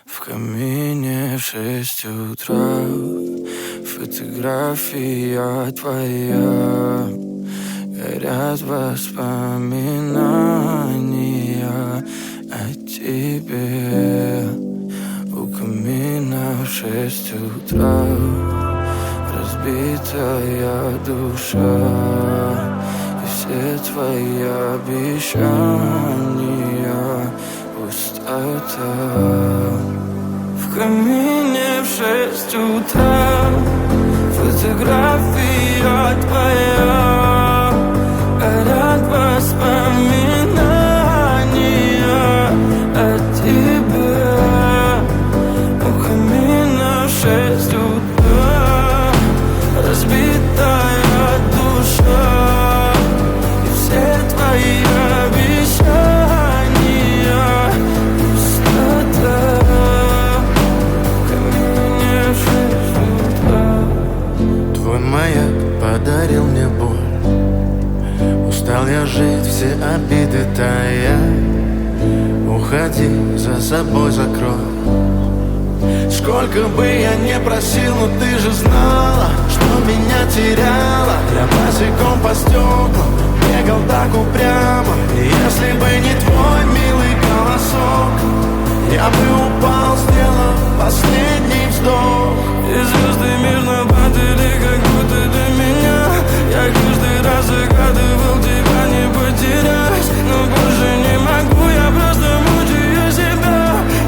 В камине в 6 утра фотография твоя. Горят воспоминания о тебе. У камина в 6 утра разбитая душа. И все твои обещания пустота. В камине в 6 утра фотография твоя. Горят воспоминания о тебе. У камина в 6 утра разбитая душа. И все твои обещания пустота. В камине в 6 утра. Твой маяк подарил мне боль. Устал я жить, все обиды тая. Уходи, за собой закрой. Сколько бы я не просил, но ты же знала, что меня теряла. Я босиком по стеклам бегал так упрямо. И если бы не твой милый голосок, я бы упал, сделав последний вздох. И звезды мирно падали, как будто до меня. Я каждый раз загадывал тебя не потерять, но больше не могу, я просто мучаю себя.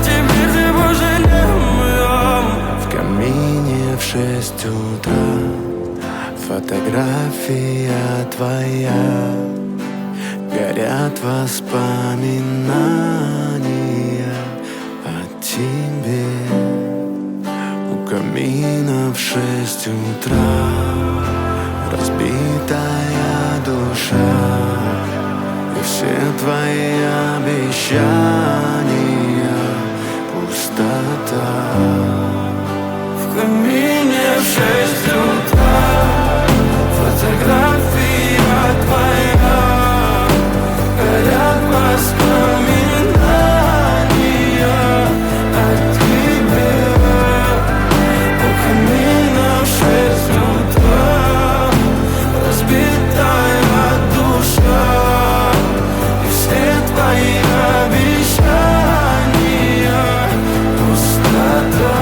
Теперь ты пожалел моем. В камине в 6 утра фотография твоя. Горят воспоминания о тебе. У камина в 6 утра разбитая душа. И все твои обещания пустота. В камине в 6 утра фотография твоя. Горят воспоминания о тебе. У камина в 6 утра разбитая душа. И все твои обещания пустота.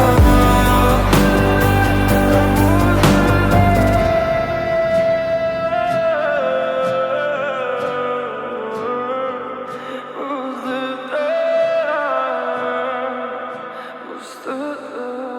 Пустота.